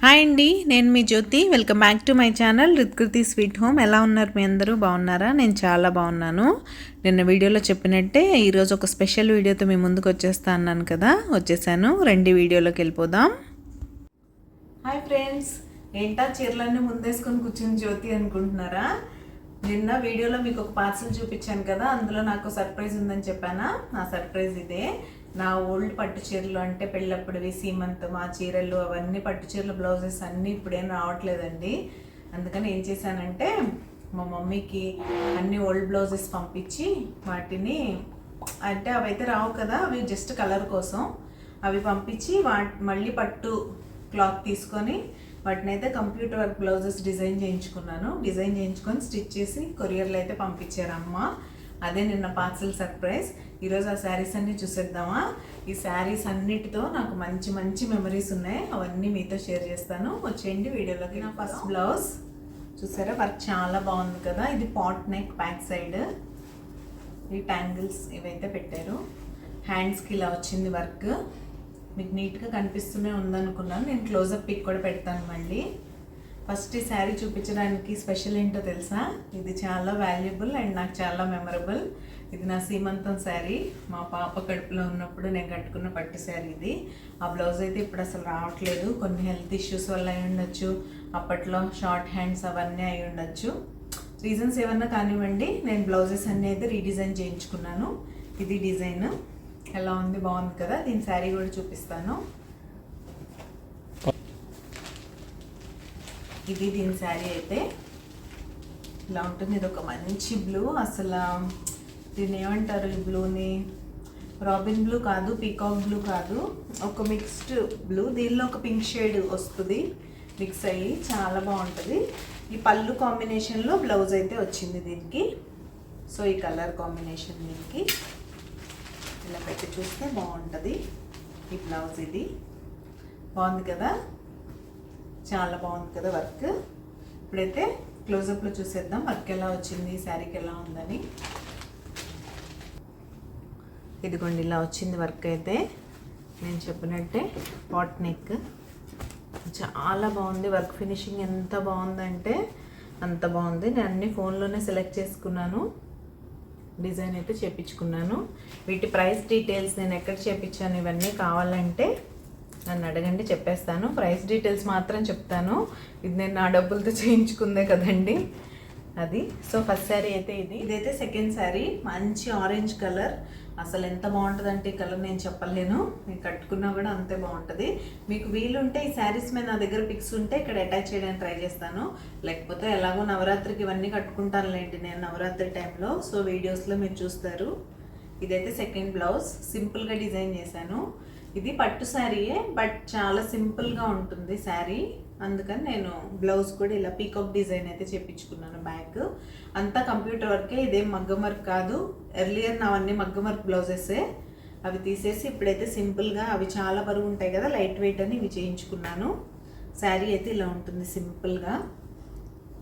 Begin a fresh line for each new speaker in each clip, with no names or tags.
Hi అండి, నేను మీ Jyothi. Welcome back to my channel రిత్కృతి స్వీట్ హోమ్. ఎలా ఉన్నారు మీ అందరూ? బాగున్నారా? నేను చాలా బాగున్నాను. నిన్న వీడియోలో చెప్పినట్టే ఈరోజు ఒక స్పెషల్ వీడియోతో మీ ముందుకు వచ్చేస్తా అన్నాను కదా, వచ్చేసాను. రెండు వీడియోలోకి వెళ్ళిపోదాం. హాయ్ ఫ్రెండ్స్, ఏంటా చీరలన్నీ ముందేసుకొని కూర్చుని జ్యోతి అనుకుంటున్నారా? నిన్న వీడియోలో మీకు ఒక పార్సల్ చూపించాను కదా, అందులో నాకు సర్ప్రైజ్ ఉందని చెప్పానా? నా సర్ప్రైజ్ ఇదే. నా ఓల్డ్ పట్టు చీరలు అంటే పెళ్ళప్పుడువి, సీమంత్ మా చీరలు, అవన్నీ పట్టు చీరలు బ్లౌజెస్ అన్నీ ఇప్పుడేం రావట్లేదండి. అందుకని ఏం చేశానంటే మా మమ్మీకి అన్ని ఓల్డ్ బ్లౌజెస్ పంపించి వాటిని, అంటే అవైతే రావు కదా, అవి జస్ట్ కలర్ కోసం అవి పంపించి మళ్ళీ పట్టు క్లాత్ తీసుకొని వాటిని అయితే కంప్యూటర్ వర్క్ బ్లౌజెస్ డిజైన్ చేయించుకొని స్టిచ్ చేసి కొరియర్లో అయితే పంపించారు అమ్మ. అదే నిన్న పార్సల్ సర్ప్రైజ్. ఈరోజు ఆ శారీస్ అన్నీ చూసేద్దామా? ఈ శారీస్ అన్నిటితో నాకు మంచి మంచి మెమరీస్ ఉన్నాయి, అవన్నీ మీతో షేర్ చేస్తాను. వచ్చేయండి వీడియోలోకి. నా ఫస్ట్ బ్లౌజ్ చూసారా, వర్క్ చాలా బాగుంది కదా. ఇది పాట్ నెక్, బ్యాక్ సైడ్ ఈ ట్యాంగిల్స్ ఇవైతే పెట్టారు. హ్యాండ్స్కి ఇలా వచ్చింది వర్క్. మీకు నీట్గా కనిపిస్తూనే ఉందనుకున్నాను. నేను క్లోజప్ పిక్ కూడా పెడతాను మళ్ళీ. ఫస్ట్ ఈ శారీ చూపించడానికి స్పెషల్ ఏంటో తెలుసా? ఇది చాలా వాల్యుబుల్ అండ్ నాకు చాలా మెమరబుల్. ఇది నా సీమంతం శారీ. మా పాప కడుపులో ఉన్నప్పుడు నేను కట్టుకున్న పట్టు శారీ ఇది. ఆ బ్లౌజ్ అయితే ఇప్పుడు అసలు రావట్లేదు, కొన్ని హెల్త్ ఇష్యూస్ వల్ల అయి ఉండొచ్చు, అప్పట్లో షార్ట్ హ్యాండ్స్ అవన్నీ అయి ఉండొచ్చు. రీజన్స్ ఏమన్నా కానివ్వండి, నేను బ్లౌజెస్ అన్నీ అయితే రీడిజైన్ చేయించుకున్నాను. ఇది డిజైన్ ఎలా ఉంది, బాగుంది కదా. దీని శారీ కూడా చూపిస్తాను. ఇది దీని శారీ అయితే ఇలా ఉంటుంది. ఇది ఒక మంచి బ్లూ. అసలు దీన్ని ఏమంటారు, ఈ బ్లూని రాబిన్ బ్లూ కాదు, పీకాక్ బ్లూ కాదు, ఒక మిక్స్డ్ బ్లూ. దీనిలో ఒక పింక్ షేడ్ వస్తుంది మిక్స్ అయ్యి, చాలా బాగుంటుంది. ఈ పళ్ళు కాంబినేషన్లో బ్లౌజ్ అయితే వచ్చింది దీనికి. సో ఈ కలర్ కాంబినేషన్ దీనికి ఇలా పెట్టి చూస్తే బాగుంటుంది. ఈ బ్లౌజ్ ఇది బాగుంది కదా, చాలా బాగుంది కదా వర్క్. ఇప్పుడైతే క్లోజప్లో చూసేద్దాం వర్క్ ఎలా వచ్చింది, శారీకి ఎలా ఉందని. ఇదిగోండి ఇలా వచ్చింది వర్క్ అయితే. నేను చెప్పినట్టే పాట్ నెక్ చాలా బాగుంది. వర్క్ ఫినిషింగ్ ఎంత బాగుందంటే అంత బాగుంది. నేను అన్ని ఫోన్లోనే సెలెక్ట్ చేసుకున్నాను, డిజైన్ అయితే చేయించుకున్నాను. వీటి ప్రైస్ డీటెయిల్స్ నేను ఎక్కడ చేయించాను ఇవన్నీ కావాలంటే నన్ను అడగండి, చెప్పేస్తాను. ప్రైస్ డీటెయిల్స్ మాత్రం చెప్తాను. ఇది నేను నా డబ్బులతో చేయించుకుందే కదండి అది. సో ఫస్ట్ శారీ అయితే ఇదైతే సెకండ్ శారీ. మంచి ఆరెంజ్ కలర్. అసలు ఎంత బాగుంటుంది అంటే ఈ కలర్ నేను చెప్పలేను. నేను కట్టుకున్నా కూడా అంతే బాగుంటుంది. మీకు వీలుంటే ఈ శారీస్ మీద నా దగ్గర పిక్స్ ఉంటే ఇక్కడ అటాచ్ చేయడానికి ట్రై చేస్తాను. లేకపోతే ఎలాగో నవరాత్రికి ఇవన్నీ కట్టుకుంటానులేండి నేను నవరాత్రి టైంలో. సో వీడియోస్లో మీరు చూస్తారు. ఇదైతే సెకండ్ బ్లౌజ్. సింపుల్గా డిజైన్ చేశాను. ఇది పట్టు శారీయే, బట్ చాలా సింపుల్గా ఉంటుంది శారీ. అందుకని నేను బ్లౌజ్ కూడా ఇలా పీకాక్ డిజైన్ అయితే చేయించుకున్నాను. బ్యాక్ అంతా కంప్యూటర్ వర్కే, ఇదేం మగ్గం వర్క్ కాదు. ఎర్లియర్ నావన్నీ మగ్గం వర్క్ బ్లౌజెసే. అవి తీసేసి ఇప్పుడైతే సింపుల్గా, అవి చాలా బరువు ఉంటాయి కదా, లైట్ వెయిట్ అని ఇవి చేయించుకున్నాను. శారీ అయితే ఇలా ఉంటుంది సింపుల్గా.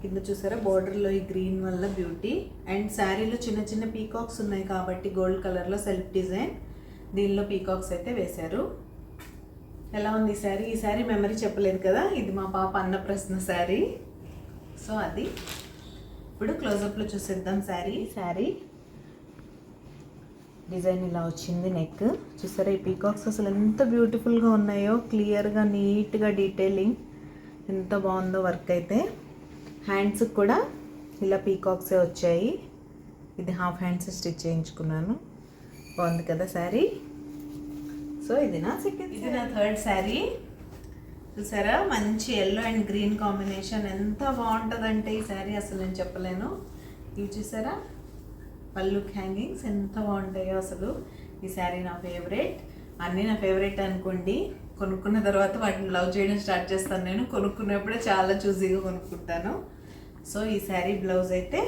కింద చూసారా బోర్డర్లో ఈ గ్రీన్ వల్ల బ్యూటీ. అండ్ శారీలో చిన్న చిన్న పీకాక్స్ ఉన్నాయి కాబట్టి గోల్డ్ కలర్లో సెల్ఫ్ డిజైన్, దీనిలో పీకాక్స్ అయితే వేశారు. ఎలా ఉంది ఈ శారీ? ఈ శారీ మెమరీ చెప్పలేదు కదా, ఇది మా పాప అన్నప్రసన్న శారీ. సో అది ఇప్పుడు క్లోజప్లో చూసేద్దాం. శారీ డిజైన్ ఇలా వచ్చింది. నెక్ చూసారా, ఈ పీకాక్స్ అసలు ఎంత బ్యూటిఫుల్గా ఉన్నాయో, క్లియర్గా నీట్గా డీటెయిలింగ్ ఎంత బాగుందో వర్క్ అయితే. హ్యాండ్స్కి కూడా ఇలా పీకాక్సే వచ్చాయి. ఇది హాఫ్ హ్యాండ్స్ స్టిచ్ చేయించుకున్నాను. బాగుంది కదా శారీ. సో ఇది నా థర్డ్ శారీ. చూసారా, మంచి ఎల్లో అండ్ గ్రీన్ కాంబినేషన్. ఎంత బాగుంటుందంటే ఈ శారీ అసలు నేను చెప్పలేను. ఇవి చూసారా పళ్ళు హ్యాంగింగ్స్ ఎంత బాగుంటాయో అసలు. ఈ శారీ నా ఫేవరెట్. అన్నీ నా ఫేవరెట్ అనుకోండి. కొనుక్కున్న తర్వాత వాటిని లవ్ చేయడం స్టార్ట్ చేస్తాను నేను. కొనుక్కున్నప్పుడే చాలా చూజీగా కొనుక్కుంటాను. సో ఈ శారీ బ్లౌజ్ అయితే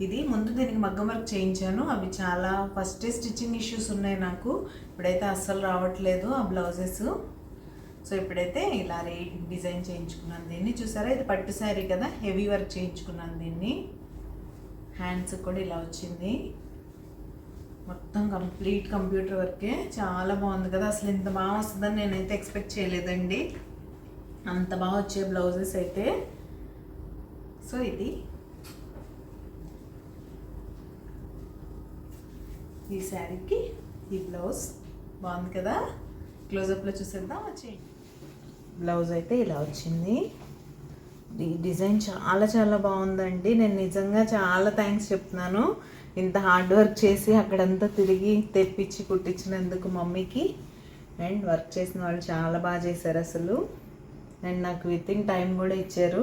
ఇది. ముందు దీనికి మగ్గం వర్క్ చేయించాను, అవి చాలా ఫస్ట్ స్టిచ్చింగ్ ఇష్యూస్ ఉన్నాయి నాకు. ఇప్పుడైతే అస్సలు రావట్లేదు ఆ బ్లౌజెస్. సో ఇప్పుడైతే ఇలా డిజైన్ చేయించుకున్నాను దీన్ని. చూసారా, ఇది పట్టు శారీ కదా, హెవీ వర్క్ చేయించుకున్నాను దీన్ని. హ్యాండ్స్ కూడా ఇలా వచ్చింది. మొత్తం కంప్లీట్ కంప్యూటర్ వర్కే. చాలా బాగుంది కదా, అసలు ఇంత బాగా వస్తుందని నేనైతే ఎక్స్పెక్ట్ చేయలేదండి. అంత బాగా వచ్చే బ్లౌజెస్ అయితే. సో ఇది ఈ శారీకి ఈ బ్లౌజ్ బాగుంది కదా, క్లోజప్లో చూసేద్దాం. వచ్చేయండి. బ్లౌజ్ అయితే ఇలా వచ్చింది. ఈ డిజైన్ చాలా చాలా బాగుందండి. నేను నిజంగా చాలా థ్యాంక్స్ చెప్తున్నాను, ఇంత హార్డ్ వర్క్ చేసి అక్కడంతా తిరిగి తెప్పించి కుట్టించినందుకు మమ్మీకి. అండ్ వర్క్ చేసిన వాళ్ళు చాలా బాగా చేశారు అసలు. అండ్ నాకు వితిన్ టైం కూడా ఇచ్చారు,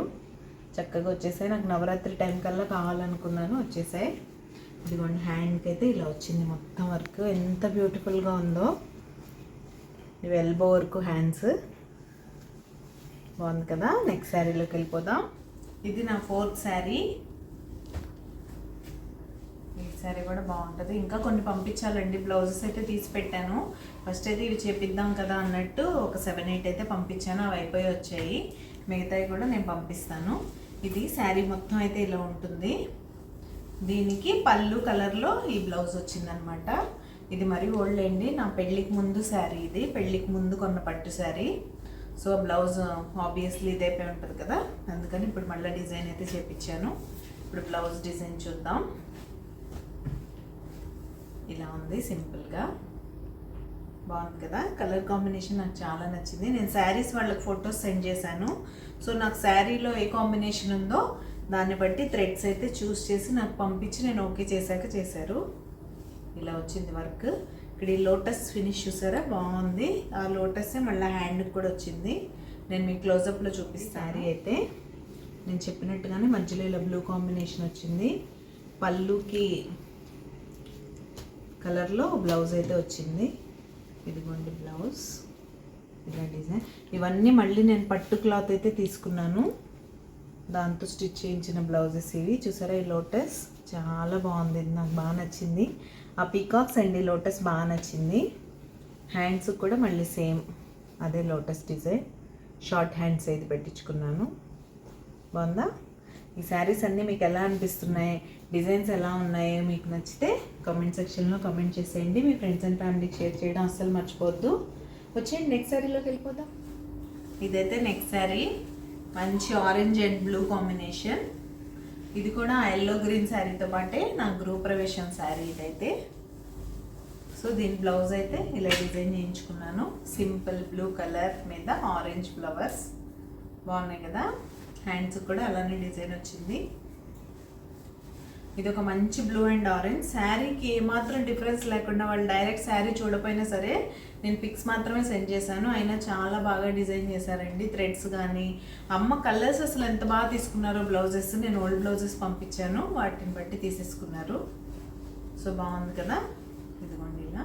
చక్కగా వచ్చేసాయి. నాకు నవరాత్రి టైం కల్లా కావాలనుకున్నాను, వచ్చేసాయి. ఇదిగోండి, హ్యాండ్కి అయితే ఇలా వచ్చింది మొత్తం వర్క్, ఎంత బ్యూటిఫుల్గా ఉందో. ఇవి ఎల్బో వర్క్ హ్యాండ్స్, బాగుంది కదా. నెక్స్ట్ శారీలోకి వెళ్ళిపోదాం. ఇది నా 4th శారీ. ఈ శారీ కూడా బాగుంటుంది. ఇంకా కొన్ని పంపించాలండి, బ్లౌజెస్ అయితే తీసి పెట్టాను. ఫస్ట్ అయితే ఇవి చేపిద్దాం కదా అన్నట్టు ఒక 7-8 అయితే పంపించాను, అవి అయిపోయి వచ్చాయి. మిగతాయి కూడా నేను పంపిస్తాను. ఇది శారీ మొత్తం అయితే ఇలా ఉంటుంది. దీనికి పళ్ళు కలర్లో ఈ బ్లౌజ్ వచ్చిందనమాట. ఇది మరీ ఓల్డ్ అండి, నా పెళ్ళికి ముందు శారీ ఇది, పెళ్ళికి ముందు కొన్న పట్టు శారీ. సో బ్లౌజ్ ఆబ్వియస్లీ ఇదైపోయి ఉంటుంది కదా, అందుకని ఇప్పుడు మళ్ళీ డిజైన్ అయితే చేపించాను. ఇప్పుడు బ్లౌజ్ డిజైన్ చూద్దాం. ఇలా ఉంది, సింపుల్గా బాగుంది కదా. కలర్ కాంబినేషన్ నాకు చాలా నచ్చింది. నేను శారీస్ వాళ్ళకి ఫొటోస్ సెండ్ చేశాను. సో నాకు శారీలో ఏ కాంబినేషన్ ఉందో దాన్ని బట్టి థ్రెడ్స్ అయితే చూస్ చేసి నాకు పంపించి నేను ఓకే చేశాక చేశారు. ఇలా వచ్చింది వర్క్. ఇక్కడ ఈ లోటస్ ఫినిష్ చూసారా, బాగుంది. ఆ లోటస్సే మళ్ళీ హ్యాండ్కి కూడా వచ్చింది. నేను మీకు క్లోజప్లో చూపిస్తాను. శారీ అయితే నేను చెప్పినట్టుగానే మధ్యలో ఇలా బ్లూ కాంబినేషన్ వచ్చింది. పళ్ళుకి కలర్లో బ్లౌజ్ అయితే వచ్చింది. ఇదిగోండి బ్లౌజ్, ఇలా డిజైన్. ఇవన్నీ మళ్ళీ నేను పట్టు క్లాత్ అయితే తీసుకున్నాను, దాంతో స్టిచ్ చేయించిన బ్లౌజెస్ ఇవి. చూసారా, ఈ లోటస్ చాలా బాగుంది, నాకు బాగా నచ్చింది. ఆ పీకాక్స్ అండ్ ఈ లోటస్ బాగా నచ్చింది. హ్యాండ్స్ కూడా మళ్ళీ సేమ్ అదే లోటస్ డిజైన్, షార్ట్ హ్యాండ్స్ అయితే పెట్టించుకున్నాను. బాగుందా? ఈ శారీస్ అన్నీ మీకు ఎలా అనిపిస్తున్నాయి, డిజైన్స్ ఎలా ఉన్నాయో మీకు నచ్చితే కామెంట్ సెక్షన్లో కామెంట్ చేసేయండి. మీ ఫ్రెండ్స్ అండ్ ఫ్యామిలీకి షేర్ చేయడం అస్సలు మర్చిపోవద్దు. వచ్చేయండి నెక్స్ట్ శారీలోకి వెళ్ళిపోదాం. ఇదైతే నెక్స్ట్ శారీ, మంచి ఆరెంజ్ అండ్ బ్లూ కాంబినేషన్. ఇది కూడా ఎల్లో గ్రీన్ శారీతో పాటే నా గృహప్రవేశం శారీ ఇదైతే. సో దీని బ్లౌజ్ అయితే ఇలా డిజైన్ చేయించుకున్నాను, సింపుల్ బ్లూ కలర్ మీద ఆరెంజ్ ఫ్లవర్స్, బాగున్నాయి కదా. హ్యాండ్స్ కూడా అలానే డిజైన్ వచ్చింది. ఇది ఒక మంచి బ్లూ అండ్ ఆరెంజ్. శారీకి ఏమాత్రం డిఫరెన్స్ లేకుండా వాళ్ళు డైరెక్ట్ శారీ చూడపోయినా సరే నేను పిక్స్ మాత్రమే సెండ్ చేశాను, అయినా చాలా బాగా డిజైన్ చేశారండి. థ్రెడ్స్ కానీ అమ్మ కలర్స్ అసలు ఎంత బాగా తీసుకున్నారో బ్లౌజెస్. నేను ఓల్డ్ బ్లౌజెస్ పంపించాను, వాటిని బట్టి తీసేసుకున్నారు. సో బాగుంది కదా. ఇదిగోండి ఇలా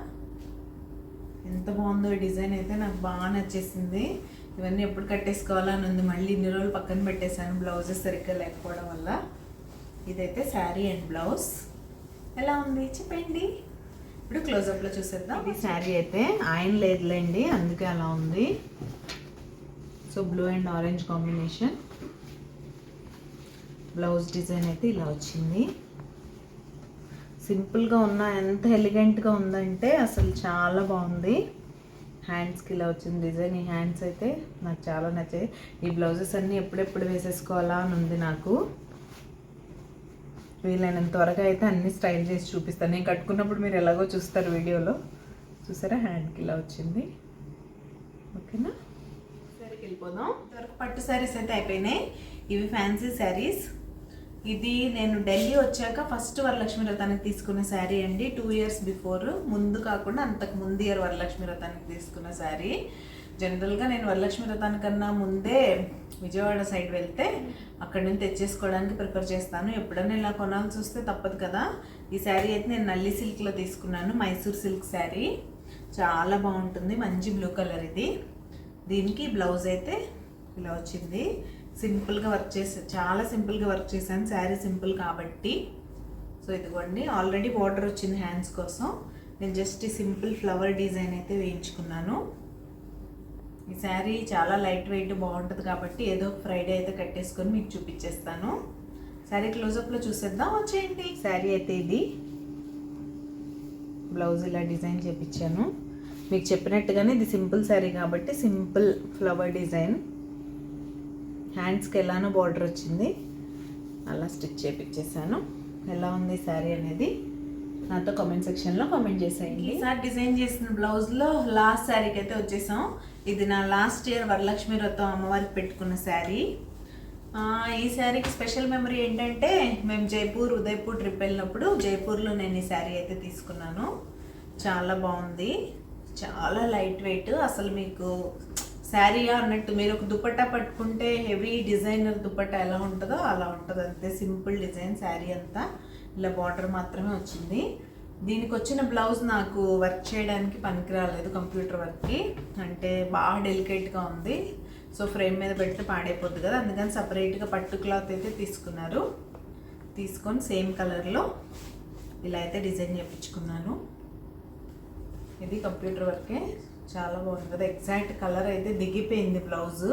ఎంత బాగుందో ఈ డిజైన్ అయితే నాకు బాగా నచ్చేసింది. ఇవన్నీ ఎప్పుడు కట్టేసుకోవాలని ఉంది, మళ్ళీ ఇన్ని రోజులు పక్కన పెట్టేశాను బ్లౌజెస్ సరిగ్గా లేకపోవడం వల్ల. ఇదైతే శారీ అండ్ బ్లౌజ్ ఎలా ఉంది చెప్పండి. ఇప్పుడు క్లోజప్లో చూసేద్దాం. ఇది శారీ అయితే ఆయన లేదులేండి, అందుకే అలా ఉంది. So blue and orange combination. Blouse design అయితే ఇలా వచ్చింది. సింపుల్గా ఉన్న ఎంత ఎలిగెంట్గా ఉందంటే అసలు చాలా బాగుంది. హ్యాండ్స్కి ఇలా వచ్చింది డిజైన్. ఈ హ్యాండ్స్ అయితే నాకు చాలా నచ్చాయి. ఈ బ్లౌజెస్ అన్నీ ఎప్పుడెప్పుడు వేసేసుకోవాలా అని ఉంది నాకు. వీలైనంత త్వరగా అయితే అన్ని స్టైల్ చేసి చూపిస్తాను. నేను కట్టుకున్నప్పుడు మీరు ఎలాగో చూస్తారు వీడియోలో. చూసారా, హ్యాండ్కి ఇలా వచ్చింది. ఓకేనా, సరికి వెళ్ళిపోదాం. ఇంతవరకు పట్టు శారీస్ అయితే అయిపోయినాయి. ఇవి ఫ్యాన్సీ శారీస్. ఇది నేను ఢిల్లీ వచ్చాక ఫస్ట్ వరలక్ష్మి వ్రతానికి తీసుకున్న శారీ అండి. 2 years బిఫోర్, ముందు కాకుండా అంతకు ముందు ఇయర్ వరలక్ష్మి వ్రతానికి తీసుకున్న శారీ. జనరల్గా నేను వరలక్ష్మి వ్రతానికన్నా ముందే విజయవాడ సైడ్ వెళ్తే అక్కడి నుంచి తెచ్చేసుకోవడానికి ప్రిఫర్ చేస్తాను. ఎప్పుడన్నా ఇలా కొనాల్సి వస్తే తప్పదు కదా. ఈ శారీ అయితే నేను నల్లి సిల్క్లో తీసుకున్నాను, మైసూర్ సిల్క్ శారీ. చాలా బాగుంటుంది, మంచి బ్లూ కలర్ ఇది. దీనికి బ్లౌజ్ అయితే ఇలా వచ్చింది. సింపుల్గా వర్క్ చేసాను, చాలా సింపుల్గా వర్క్ చేశాను, శారీ సింపుల్ కాబట్టి. సో ఇదిగోండి, ఆల్రెడీ బార్డర్ వచ్చింది హ్యాండ్స్ కోసం. నేను జస్ట్ ఈ సింపుల్ ఫ్లవర్ డిజైన్ అయితే వేయించుకున్నాను. ఈ శారీ చాలా లైట్ వెయిట్ బాగుంటుంది కాబట్టి ఏదో ఫ్రైడే అయితే కట్టేసుకొని మీకు చూపించేస్తాను. శారీ క్లోజప్లో చూసేద్దాం, వచ్చేయండి. శారీ అయితే ఇది, బ్లౌజ్ ఇలా డిజైన్ చేపించాను. మీకు చెప్పినట్టుగానే ఇది సింపుల్ శారీ కాబట్టి సింపుల్ ఫ్లవర్ డిజైన్. హ్యాండ్స్కి ఎలానో బార్డర్ వచ్చింది, అలా స్టిచ్ చేపించేసాను. ఎలా ఉంది శారీ అనేది నాతో కామెంట్ సెక్షన్లో కామెంట్ చేసేయండి. ఈసారి డిజైన్ చేసిన బ్లౌజ్లో లాస్ట్ శారీకి అయితే వచ్చేసాం. ఇది నా లాస్ట్ ఇయర్ వరలక్ష్మి వ్రతం అమ్మవారికి పెట్టుకున్న శారీ. ఈ శారీకి స్పెషల్ మెమరీ ఏంటంటే మేము ఉదయపూర్ ట్రిప్ వెళ్ళినప్పుడు జైపూర్లో నేను ఈ శారీ అయితే తీసుకున్నాను. చాలా బాగుంది, చాలా లైట్ వెయిట్. అసలు మీకు శారీయా అన్నట్టు మీరు ఒక దుపట్టా పట్టుకుంటే హెవీ డిజైనర్ దుపట్టా ఎలా ఉంటుందో అలా ఉంటుంది. అంతే సింపుల్ డిజైన్. శారీ అంతా ఇలా బార్డర్ మాత్రమే వచ్చింది. దీనికి వచ్చిన బ్లౌజ్ నాకు వర్క్ చేయడానికి పనికి రాలేదు, కంప్యూటర్ వర్క్కి. అంటే బాగా డెలికేట్గా ఉంది. సో ఫ్రేమ్ మీద పెడితే పాడైపోద్ది కదా, అందుకని సపరేట్గా పట్టు క్లాత్ అయితే తీసుకొని సేమ్ కలర్లో ఇలా అయితే డిజైన్ చేయించుకున్నాను. ఇది కంప్యూటర్ వర్కే, చాలా బాగుంది కదా. ఎగ్జాక్ట్ కలర్ అయితే దిగిపోయింది బ్లౌజు.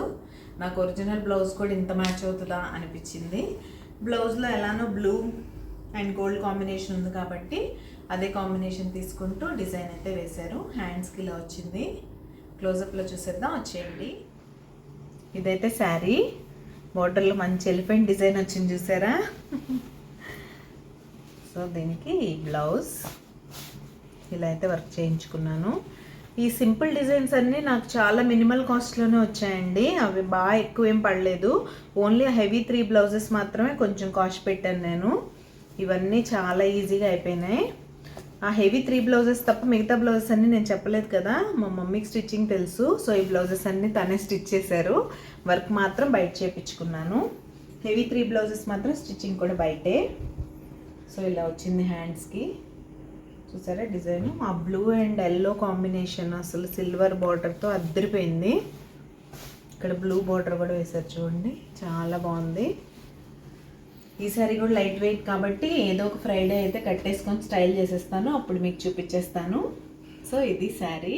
నాకు ఒరిజినల్ బ్లౌజ్ కూడా ఇంత మ్యాచ్ అవుతుందా అనిపించింది. బ్లౌజ్లో ఎలానో బ్లూ అండ్ గోల్డ్ కాంబినేషన్ ఉంది కాబట్టి అదే కాంబినేషన్ తీసుకుంటూ డిజైన్ అయితే వేశారు. హ్యాండ్స్కి ఇలా వచ్చింది. క్లోజప్లో చూసేద్దాం, వచ్చేయండి. ఇదైతే శారీ, బార్డర్లో మంచి ఎలిఫెంట్ డిజైన్ వచ్చింది చూసారా. సో దీనికి బ్లౌజ్ ఇలా అయితే వర్క్ చేయించుకున్నాను. ఈ సింపుల్ డిజైన్స్ అన్నీ నాకు చాలా మినిమల్ కాస్ట్లోనే వచ్చాయండి. అవి బాగా ఎక్కువ ఏం పడలేదు. ఓన్లీ హెవీ 3 బ్లౌజెస్ మాత్రమే కొంచెం కాస్ట్ పెట్టాను నేను. ఇవన్నీ చాలా ఈజీగా అయిపోయినాయి. ఆ హెవీ 3 బ్లౌజెస్ తప్ప మిగతా బ్లౌజెస్ అన్నీ నేను చెప్పలేదు కదా, మా మమ్మీకి స్టిచ్చింగ్ తెలుసు. సో ఈ బ్లౌజెస్ అన్నీ తనే స్టిచ్ చేశారు. వర్క్ మాత్రం బయట చేయించుకున్నాను. హెవీ 3 బ్లౌజెస్ మాత్రం స్టిచ్చింగ్ కూడా బయటే. సో ఇలా వచ్చింది హ్యాండ్స్కి. చూసారా డిజైన్, ఆ బ్లూ అండ్ ఎల్లో కాంబినేషన్ అసలు సిల్వర్ బార్డర్తో అద్దరిపోయింది. ఇక్కడ బ్లూ బార్డర్ కూడా వేశారు చూడండి, చాలా బాగుంది. ఈ సారీ కూడా లైట్ వెయిట్ కాబట్టి ఏదో ఒక ఫ్రైడే అయితే కట్టేసుకొని స్టైల్ చేసేస్తాను, అప్పుడు మీకు చూపించేస్తాను. సో ఇది శారీ.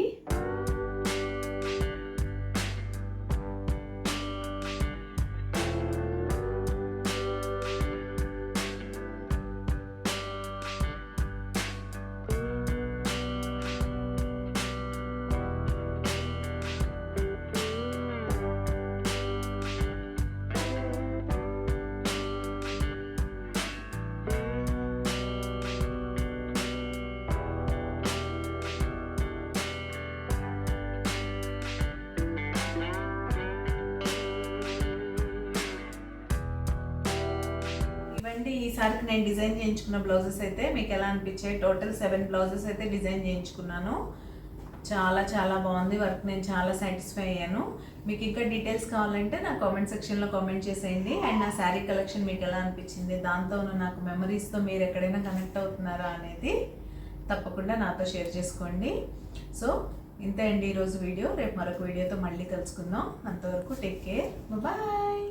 ఈసారికి నేను డిజైన్ చేయించుకున్న బ్లౌజెస్ అయితే మీకు ఎలా అనిపించాయి? టోటల్ 7 బ్లౌజెస్ అయితే డిజైన్ చేయించుకున్నాను. చాలా చాలా బాగుంది వర్క్, నేను చాలా సాటిస్ఫై అయ్యాను. మీకు ఇంకా డీటెయిల్స్ కావాలంటే నా కామెంట్ సెక్షన్లో కామెంట్ చేసేయండి. అండ్ నా శారీ కలెక్షన్ మీకు ఎలా అనిపించింది, దాంతో ఉన్న నాకు మెమరీస్తో మీరు ఎక్కడైనా కనెక్ట్ అవుతున్నారా అనేది తప్పకుండా నాతో షేర్ చేసుకోండి. సో ఇంతే అండి ఈరోజు వీడియో. రేపు మరొక వీడియోతో మళ్ళీ కలుసుకుందాం. అంతవరకు టేక్ కేర్, బాయ్.